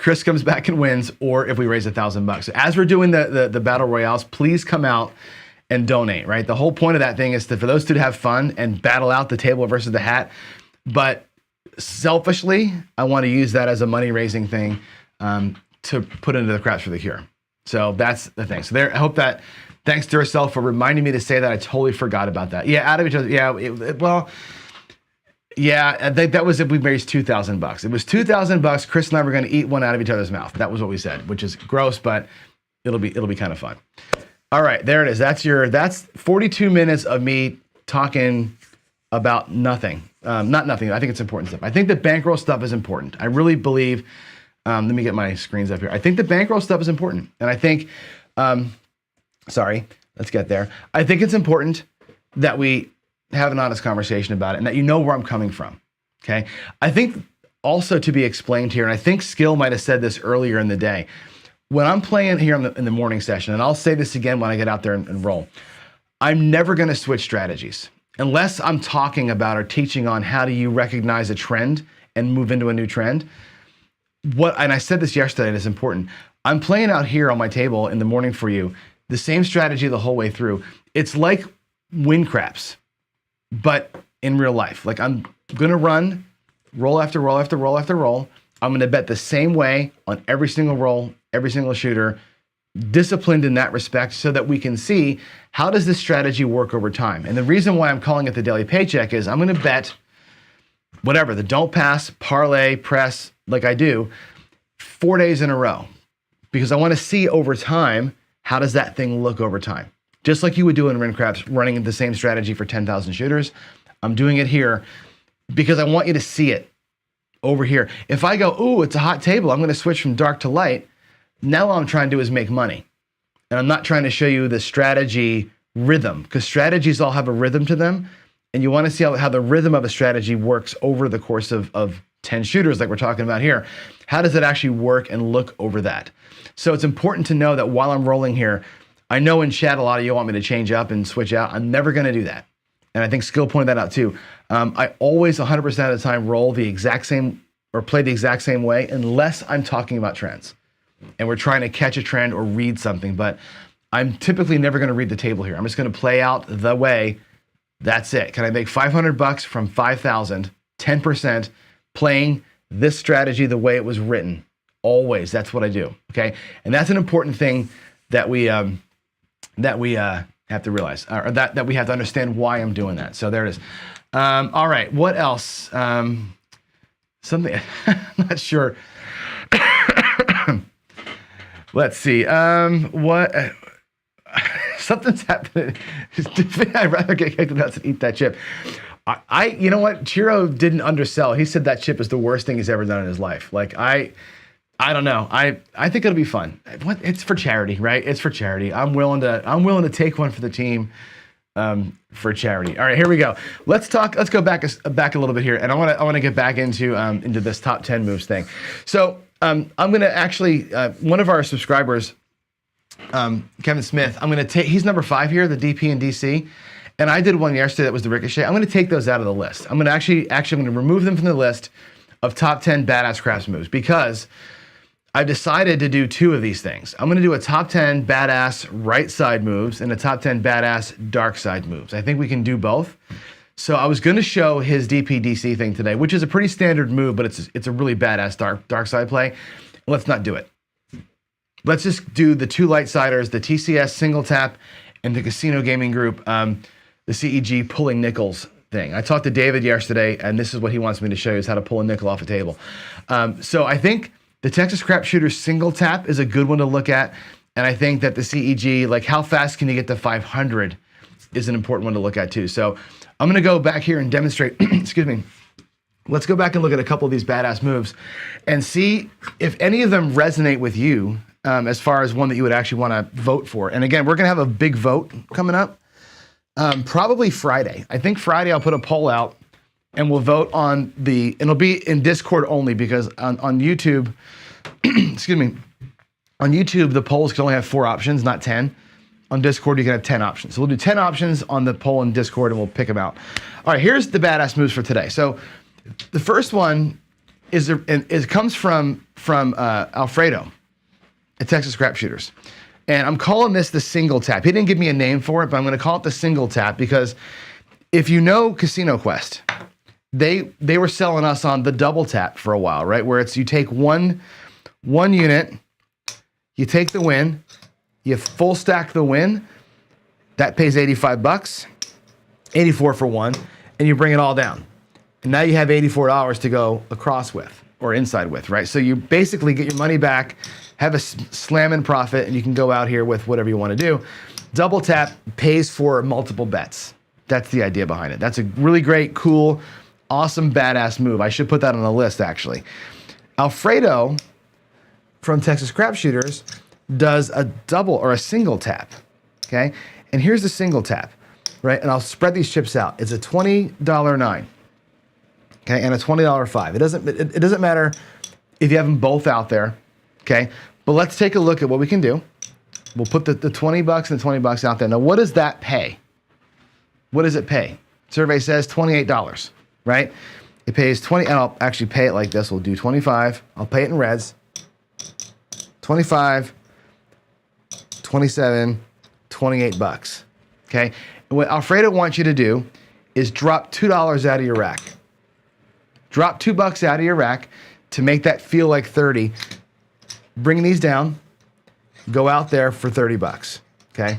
Chris comes back and wins, or if we raise $1,000. So as we're doing the battle royales, please come out and donate, right? The whole point of that thing is for those two to have fun and battle out the table versus the hat. But selfishly, I want to use that as a money-raising thing to put into the Craps for the Cure. So that's the thing. So there, I hope that, thanks to herself for reminding me to say that. I totally forgot about that. Yeah, out of each other. Yeah, I think that was if we raised $2,000. It was $2,000. Chris and I were going to eat one out of each other's mouth. That was what we said, which is gross, but it'll be kind of fun. All right, there it is. That's 42 minutes of me talking about nothing. Not nothing. I think it's important stuff. I think the bankroll stuff is important. I really believe. Let me get my screens up here. I think the bankroll stuff is important, and I think. Sorry, let's get there. I think it's important that we have an honest conversation about it and that you know where I'm coming from, okay? I think also to be explained here, and I think Skill might have said this earlier in the day, when I'm playing here in the morning session, and I'll say this again when I get out there and roll, I'm never gonna switch strategies unless I'm talking about or teaching on how do you recognize a trend and move into a new trend. And I said this yesterday, and it's important. I'm playing out here on my table in the morning for you, the same strategy the whole way through. It's like win craps, but in real life. Like I'm gonna run roll after roll after roll after roll. I'm gonna bet the same way on every single roll, every single shooter, disciplined in that respect so that we can see how does this strategy work over time. And the reason why I'm calling it the daily paycheck is I'm gonna bet whatever, the don't pass, parlay, press, like I do, 4 days in a row. Because I wanna see over time, how does that thing look over time? Just like you would do in Rin Craps, running the same strategy for 10,000 shooters. I'm doing it here because I want you to see it over here. If I go, ooh, it's a hot table, I'm gonna switch from dark to light. Now all I'm trying to do is make money. And I'm not trying to show you the strategy rhythm, because strategies all have a rhythm to them. And you wanna see how the rhythm of a strategy works over the course of 10 shooters like we're talking about here. How does it actually work and look over that? So it's important to know that while I'm rolling here, I know in chat a lot of you want me to change up and switch out. I'm never gonna do that. And I think Skill pointed that out too. I always 100% of the time roll the exact same or play the exact same way unless I'm talking about trends. And we're trying to catch a trend or read something, but I'm typically never gonna read the table here. I'm just gonna play out the way, that's it. Can I make $500 from 5,000, 10%, playing this strategy the way it was written? Always, that's what I do, okay? And that's an important thing that we have to realize, or that we have to understand why I'm doing that. So there it is. All right, what else? Something, I'm not sure. Let's see, something's happening. I'd rather get kicked than eat that chip. You know what? Chiro didn't undersell. He said that chip is the worst thing he's ever done in his life. Like I don't know. I think it'll be fun. It's for charity, right? It's for charity. I'm willing to take one for the team for charity. All right, here we go. Let's go back a little bit here, and I want to get back into this top 10 moves thing. So I'm gonna actually one of our subscribers, Kevin Smith. He's number 5 here, the DP and DC. And I did one yesterday that was the Ricochet. I'm going to take those out of the list. I'm going to remove them from the list of top 10 badass craps moves because I've decided to do 2 of these things. I'm going to do a top 10 badass right side moves and a top 10 badass dark side moves. I think we can do both. So I was going to show his DP-DC thing today, which is a pretty standard move, but it's a really badass dark side play. Let's not do it. Let's just do the 2 light siders, the TCS single tap and the Casino Gaming Group, the CEG pulling nickels thing. I talked to David yesterday, and this is what he wants me to show you, is how to pull a nickel off a table. So I think the Texas Crap Shooter single tap is a good one to look at, and I think that the CEG, like how fast can you get to 500, is an important one to look at too. So I'm gonna go back here and demonstrate, excuse me, let's go back and look at a couple of these badass moves and see if any of them resonate with you as far as one that you would actually wanna vote for. And again, we're gonna have a big vote coming up. Probably Friday. I think Friday I'll put a poll out and we'll vote on and it'll be in Discord only because on YouTube, excuse me, on YouTube, the polls can only have 4 options, not 10. On Discord, you can have 10 options. So we'll do 10 options on the poll in Discord and we'll pick them out. All right, here's the badass moves for today. So the first one it comes from Alfredo at Texas Crap Shooters. And I'm calling this the single tap. He didn't give me a name for it, but I'm going to call it the single tap because if you know Casino Quest, they were selling us on the double tap for a while, right? Where it's you take one unit, you take the win, you full stack the win, that pays $85, 84 for one, and you bring it all down. And now you have $84 to go across with or inside with, right? So you basically get your money back, have a slamming profit, and you can go out here with whatever you want to do. Double tap pays for multiple bets. That's the idea behind it. That's a really great, cool, awesome, badass move. I should put that on the list, actually. Alfredo from Texas Crap Shooters does a double or a single tap, okay? And here's the single tap, right? And I'll spread these chips out. It's a $20 9, okay, and a $20 5. It doesn't matter if you have them both out there, okay? But let's take a look at what we can do. We'll put the $20 and the $20 out there. Now, what does that pay? What does it pay? Survey says $28, right? It pays 20, and I'll actually pay it like this. We'll do 25. I'll pay it in reds. 25, 27, $28, okay? And what Alfredo wants you to do is drop $2 out of your rack. Drop $2 out of your rack to make that feel like 30. Bring these down, go out there for $30, okay?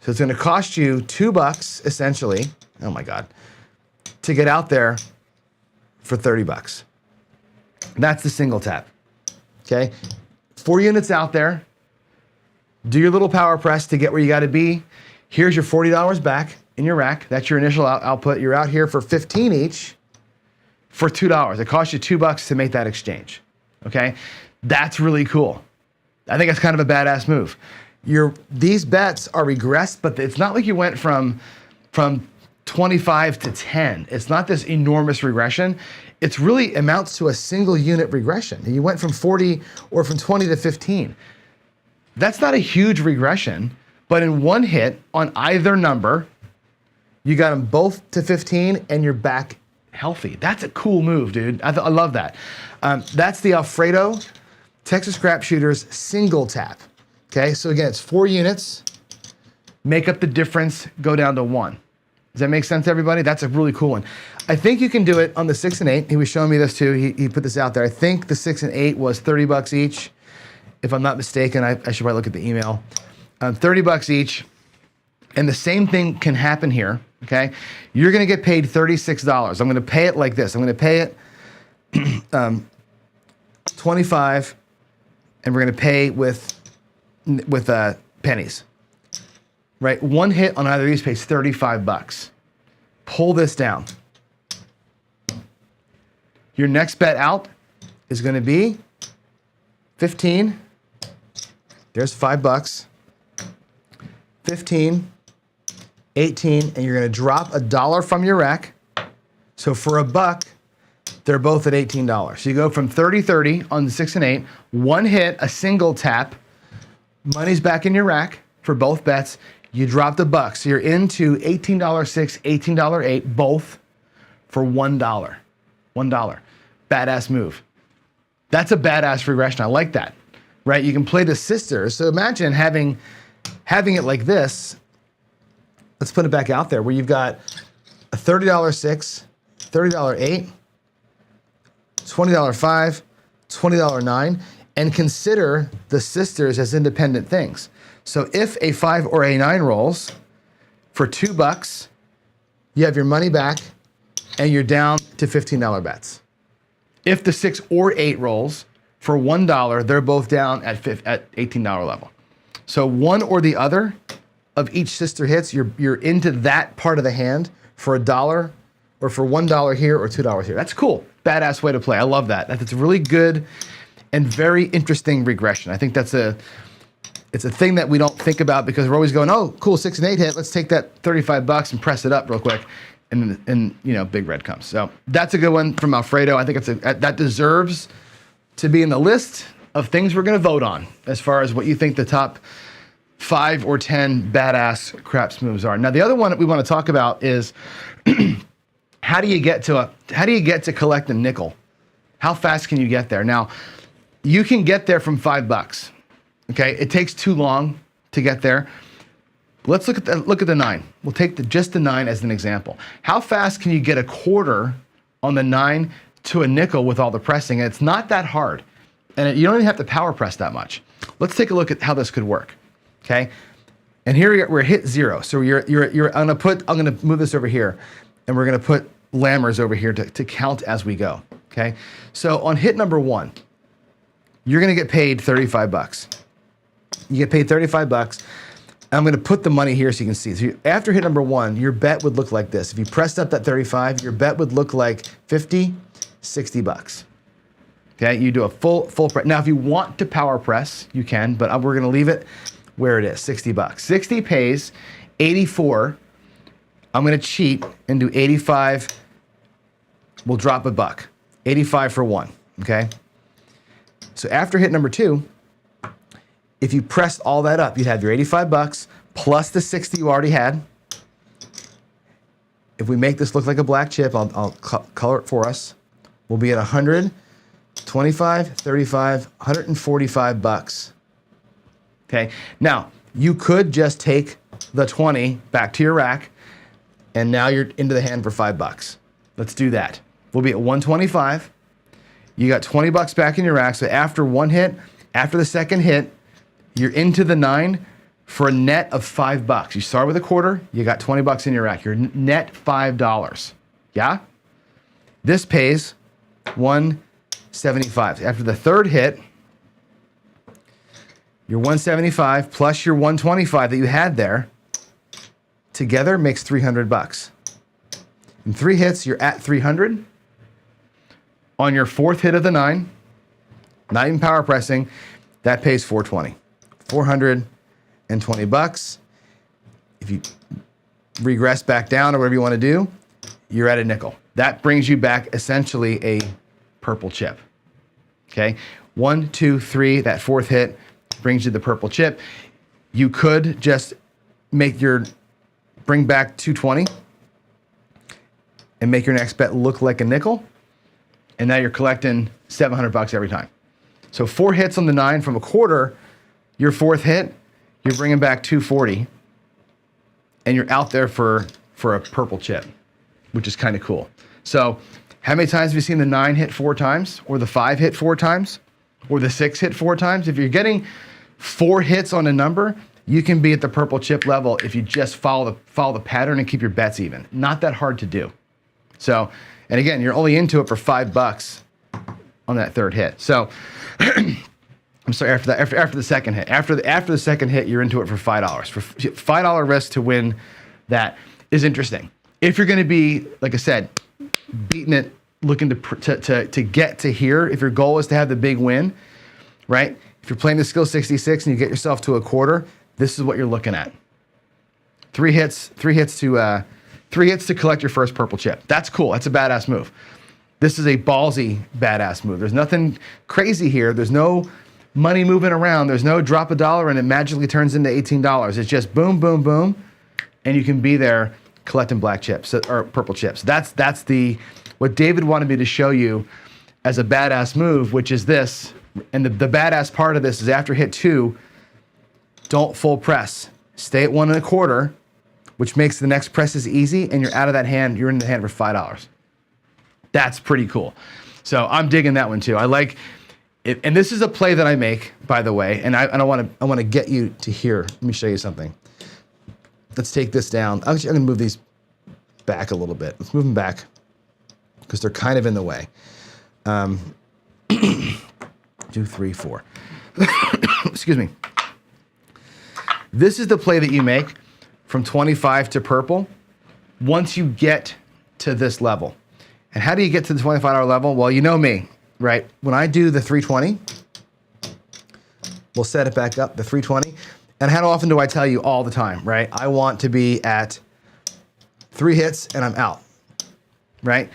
So it's gonna cost you $2 essentially, oh my God, to get out there for $30. That's the single tap, okay? 4 units out there, do your little power press to get where you gotta be. Here's your $40 back in your rack. That's your initial output. You're out here for 15 each for $2. It costs you $2 to make that exchange, okay? That's really cool. I think it's kind of a badass move. These bets are regressed, but it's not like you went from 25 to 10. It's not this enormous regression. It's really amounts to a single unit regression. You went from 40 or from 20 to 15. That's not a huge regression, but in one hit on either number, you got them both to 15 and you're back healthy. That's a cool move, dude. I love that. That's the Alfredo Texas Crap Shooters single tap. Okay, so again, it's 4 units. Make up the difference, go down to 1. Does that make sense to everybody? That's a really cool one. I think you can do it on the 6 and 8. He was showing me this too. He put this out there. I think the 6 and 8 was $30 each. If I'm not mistaken, I should probably look at the email. $30 each. And the same thing can happen here, okay? You're gonna get paid $36. I'm gonna pay it like this. I'm gonna pay it 25, and we're gonna pay with pennies, right? One hit on either of these pays $35. Pull this down. Your next bet out is gonna be 15. There's $5. 15, 18, and you're gonna drop $1 from your rack. So for $1, they're both at $18. So you go from 30-30 on the 6 and 8, one hit, a single tap, money's back in your rack for both bets. You dropped $1. So you're into $18.6, $18.8, both for $1. $1. Badass move. That's a badass regression. I like that, right? You can play the sisters. So imagine having it like this. Let's put it back out there where you've got a $30 6, $30 8, $20 5, $20 9, and consider the sisters as independent things. So if a 5 or a 9 rolls for $2, you have your money back and you're down to $15 bets. If the 6 or 8 rolls for $1, they're both down at $18 level. So one or the other of each sister hits, you're into that part of the hand for $1 or for $1 here or $2 here. That's cool. Badass way to play. I love that. That's a really good and very interesting regression. I think it's a thing that we don't think about because we're always going, oh, cool, 6 and 8 hit. Let's take that $35 and press it up real quick. And you know, big red comes. So that's a good one from Alfredo. I think that deserves to be in the list of things we're going to vote on as far as what you think the top 5 or 10 badass craps moves are. Now, the other one that we want to talk about is how do you get to collect a nickel How fast can you get there? Now, you can get there from $5. Okay, it takes too long to get there. Let's look at the 9. We'll take just the 9 as an example. How fast can you get a quarter on the 9 to a nickel with all the pressing? And it's not that hard, and you don't even have to power press that much. Let's take a look at how this could work. Okay, and here we're hit 0. So I'm gonna move this over here, and we're gonna put lammers over here to count as we go. Okay, so on hit number 1, you're gonna get paid $35. You get paid $35. I'm gonna put the money here so you can see. So after hit number 1, your bet would look like this. If you pressed up that 35, your bet would look like 50, $60. Okay, you do a full press. Now, if you want to power press, you can, but we're gonna leave it where it is, $60. 60 pays 84. I'm gonna cheat and do 85. We'll drop a buck. 85 for 1, okay? So after hit number 2, if you pressed all that up, you'd have your $85 plus the 60 you already had. If we make this look like a black chip, I'll color it for us. We'll be at 100, 25, 35, $145. Okay, now you could just take the 20 back to your rack, and now you're into the hand for $5. Let's do that. We'll be at 125. You got $20 back in your rack. So after one hit, after the second hit, you're into the 9 for a net of $5. You start with a quarter, you got $20 in your rack. You're net $5. Yeah? This pays 175. After the third hit, your 175 plus your 125 that you had there together makes $300. In 3 hits, you're at 300. On your 4th hit of the 9, not even power pressing, that pays 420. $420. If you regress back down or whatever you want to do, you're at a nickel. That brings you back essentially a purple chip. Okay, 1, 2, 3. That 4th hit brings you the purple chip. You could just bring back 220 and make your next bet look like a nickel, and now you're collecting $700 every time. So 4 hits on the 9 from a quarter. Your 4th hit, you're bringing back 240, and you're out there for a purple chip, which is kind of cool. So how many times have you seen the 9 hit 4 times, or the 5 hit 4 times, or the 6 hit 4 times? If you're getting 4 hits on a number, you can be at the purple chip level if you just follow the pattern and keep your bets even. Not that hard to do. So, and again, you're only into it for $5 on that 3rd hit. So, I'm sorry, after the second hit. After the second hit, you're into it for $5. For $5 risk to win that is interesting. If you're going to be, like I said, beating it, looking to get to here, if your goal is to have the big win, right? If you're playing the skill 66 and you get yourself to a quarter, this is what you're looking at. 3 hits to collect your first purple chip. That's cool. That's a badass move. This is a ballsy badass move. There's nothing crazy here. There's no money moving around. There's no drop a dollar and it magically turns into $18. It's just boom, boom, boom, and you can be there collecting black chips or purple chips. That's what David wanted me to show you as a badass move, which is this. And the badass part of this is after hit 2, don't full press. Stay at 1 1/4, which makes the next presses easy, and you're out of that hand. You're in the hand for $5. That's pretty cool. So I'm digging that one too. I like it, and this is a play that I make, by the way. And I want to get you to here. Let me show you something. Let's take this down. Actually, I'm gonna move these back a little bit. Let's move them back because they're kind of in the way. 2, 3, 4. Excuse me. This is the play that you make from 25 to purple once you get to this level. And how do you get to the $25 level? Well, you know me, right? When I do the 320, we'll set it back up, the 320. And how often do I tell you all the time, right? I want to be at 3 hits and I'm out, right?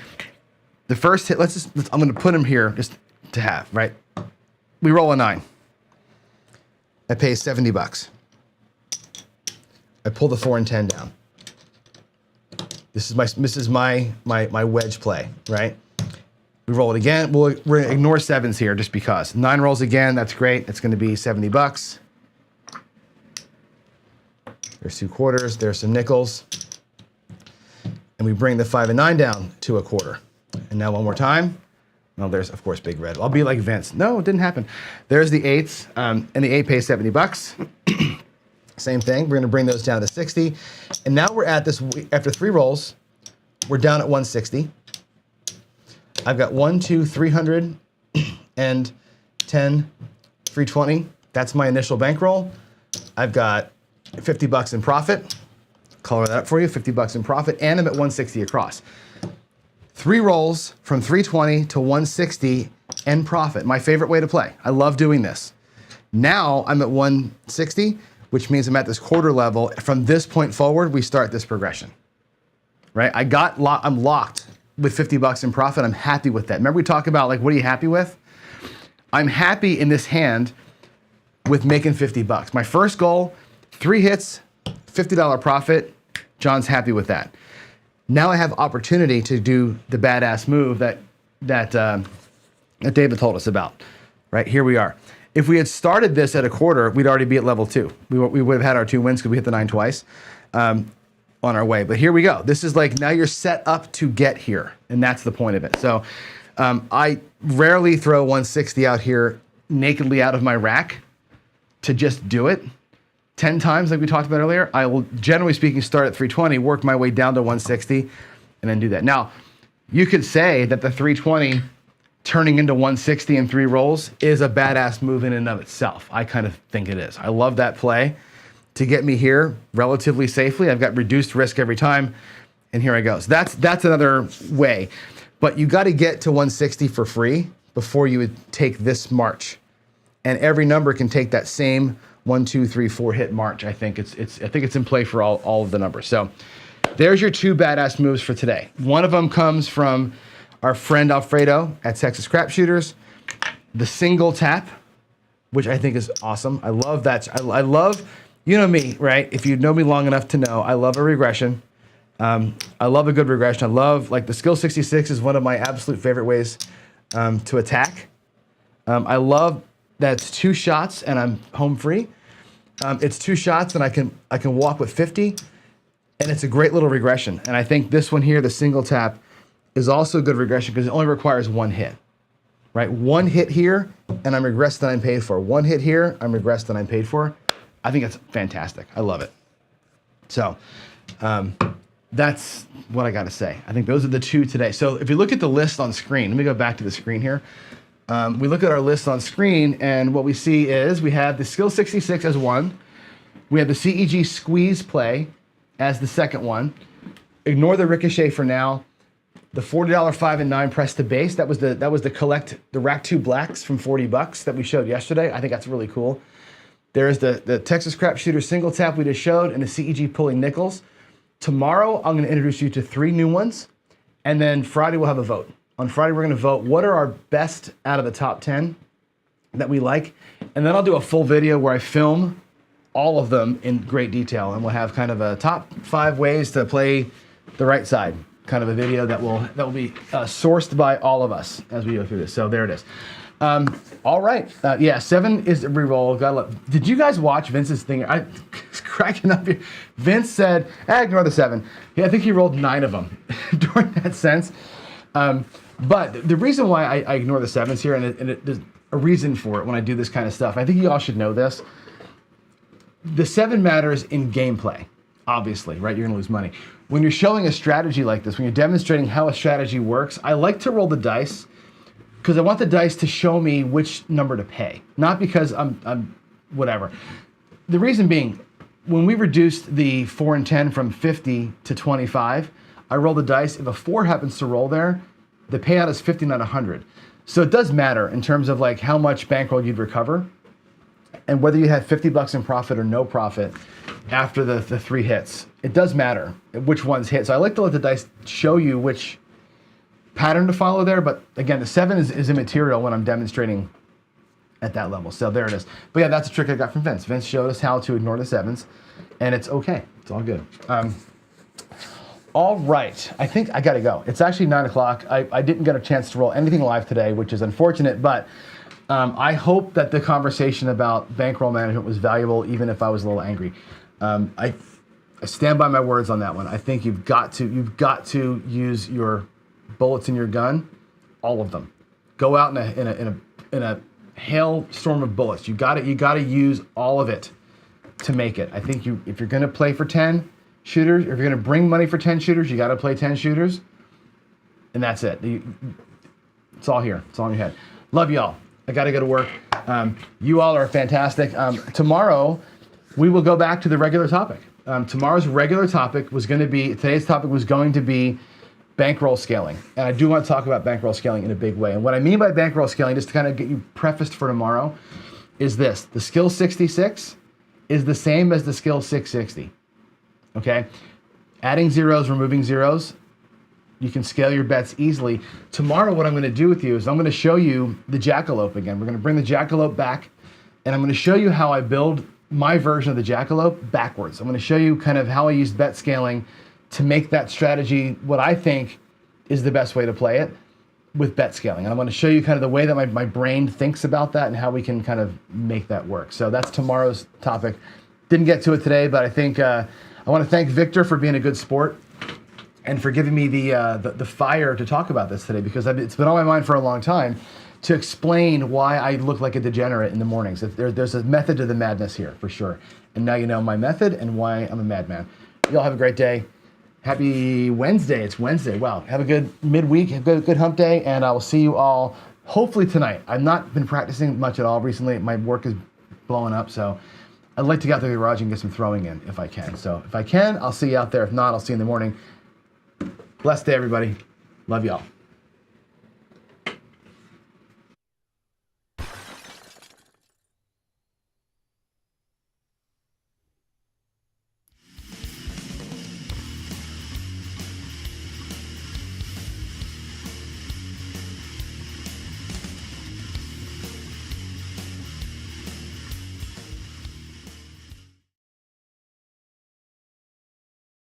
The first hit, I'm gonna put them here just to have, right? We roll a 9. I pay $70. I pull the 4 and 10 down. This is my wedge play, right? We roll it again. We're going to ignore sevens here just because. 9 rolls again, that's great. It's going to be 70 bucks. There's 2 quarters, there's some nickels. And we bring the 5 and 9 down to a quarter. And now one more time. Well, there's, of course, big red. I'll be like Vince. No, it didn't happen. There's the 8s, and the 8 pays 70 bucks. Same thing. We're going to bring those down to 60. And now we're at this, after 3 rolls, we're down at 160. I've got 1, 2, 300, and 10, 320. That's my initial bankroll. I've got 50 bucks in profit. Color that up for you, 50 bucks in profit, and I'm at 160 across. 3 rolls from 320 to 160 and profit. My favorite way to play. I love doing this. Now I'm at 160, which means I'm at this quarter level. From this point forward, we start this progression, right? I'm locked with 50 bucks in profit. I'm happy with that. Remember we talk about like, what are you happy with? I'm happy in this hand with making 50 bucks. My first goal, 3 hits, $50 profit. John's happy with that. Now I have opportunity to do the badass move that David told us about, right? Here we are. If we had started this at a quarter, we'd already be at level 2. We would have had our 2 wins because we hit the 9 twice on our way. But here we go. This is like, now you're set up to get here, and that's the point of it. So I rarely throw 160 out here nakedly out of my rack to just do it. 10 times, like we talked about earlier, I will, generally speaking, start at 320, work my way down to 160, and then do that. Now, you could say that the 320 turning into 160 in 3 rolls is a badass move in and of itself. I kind of think it is. I love that play to get me here relatively safely. I've got reduced risk every time, and here I go. So that's another way. But you got to get to 160 for free before you would take this march. And every number can take that same 1, 2, 3, 4 hit march. I think it's in play for all of the numbers. So there's your 2 badass moves for today. One of them comes from our friend Alfredo at Texas Crap Shooters, the single tap, which I think is awesome. I love that. I love, you know me, right? If you know me long enough to know, I love a regression. I love a good regression. I love, like, the skill 66 is one of my absolute favorite ways to attack. I love that it's 2 shots and I'm home free. It's 2 shots and I can walk with 50, and it's a great little regression. And I think this one here, the single tap, is also a good regression because it only requires 1 hit, right? 1 hit here and I'm regressed that I'm paid for. 1 hit here, I'm regressed that I'm paid for. I think it's fantastic. I love it. So that's what I got to say. I think those are the 2 today. So if you look at the list on screen, let me go back to the screen here. We look at our list on screen, and what we see is we have the skill 66 as 1. We have the CEG squeeze play as the second one. Ignore the ricochet for now. The $40 5 and 9 press to base. That was the collect the rack 2 blacks from 40 bucks that we showed yesterday. I think that's really cool. There's the Texas Crap Shooter single tap we just showed, and the CEG pulling nickels. Tomorrow I'm going to introduce you to 3 new ones, and then Friday we'll have a vote. On Friday, we're going to vote what are our best out of the top 10 that we like. And then I'll do a full video where I film all of them in great detail. And we'll have kind of a top 5 ways to play the right side. Kind of a video that will be sourced by all of us as we go through this. So there it is. All right. Yeah, 7 is a reroll. Did you guys watch Vince's thing? I was cracking up here. Vince said, ignore the 7. Yeah, I think he rolled 9 of them during that sense. But the reason why I ignore the 7s here, and there's a reason for it when I do this kind of stuff, I think you all should know this. The 7 matters in gameplay, obviously, right? You're gonna lose money. When you're showing a strategy like this, when you're demonstrating how a strategy works, I like to roll the dice because I want the dice to show me which number to pay, not because I'm whatever. The reason being, when we reduced the 4 and 10 from 50 to 25, I roll the dice. If a 4 happens to roll there, the payout is 50, not 100. So it does matter in terms of like how much bankroll you'd recover and whether you had 50 bucks in profit or no profit after the 3 hits. It does matter which ones hit. So I like to let the dice show you which pattern to follow there. But again, the 7 is immaterial when I'm demonstrating at that level. So there it is. But yeah, that's a trick I got from Vince. Vince showed us how to ignore the 7s, and it's okay. It's all good. All right, I think I gotta go. It's actually 9 o'clock. I didn't get a chance to roll anything live today, which is unfortunate, but I hope that the conversation about bankroll management was valuable, even if I was a little angry. I stand by my words on that one. I think you've got to use your bullets in your gun, all of them. Go out in a hailstorm of bullets. You gotta use all of it to make it. I think if you're gonna play for 10 shooters, if you're gonna bring money for 10 shooters, you gotta play 10 shooters, and that's it. It's all here. It's all in your head. Love y'all. I gotta go to work. You all are fantastic. Tomorrow, we will go back to the regular topic. Tomorrow's regular topic today's topic was going to be bankroll scaling. And I do want to talk about bankroll scaling in a big way. And what I mean by bankroll scaling, just to kind of get you prefaced for tomorrow, is this. The skill 66 is the same as the skill 660. Okay? Adding zeros, removing zeros, you can scale your bets easily. Tomorrow, what I'm going to do with you is I'm going to show you the jackalope again. We're going to bring the jackalope back, and I'm going to show you how I build my version of the jackalope backwards. I'm going to show you kind of how I use bet scaling to make that strategy what I think is the best way to play it with bet scaling. And I'm going to show you kind of the way that my brain thinks about that and how we can kind of make that work. So that's tomorrow's topic. Didn't get to it today, but I think I want to thank Victor for being a good sport and for giving me the fire to talk about this today, because it's been on my mind for a long time to explain why I look like a degenerate in the mornings. There's a method to the madness here, for sure. And now you know my method and why I'm a madman. Y'all have a great day. Happy Wednesday. It's Wednesday. Wow. Have a good midweek, have a good hump day, and I will see you all hopefully tonight. I've not been practicing much at all recently. My work is blowing up, so I'd like to get out to the garage and get some throwing in if I can. So if I can, I'll see you out there. If not, I'll see you in the morning. Blessed day, everybody. Love y'all.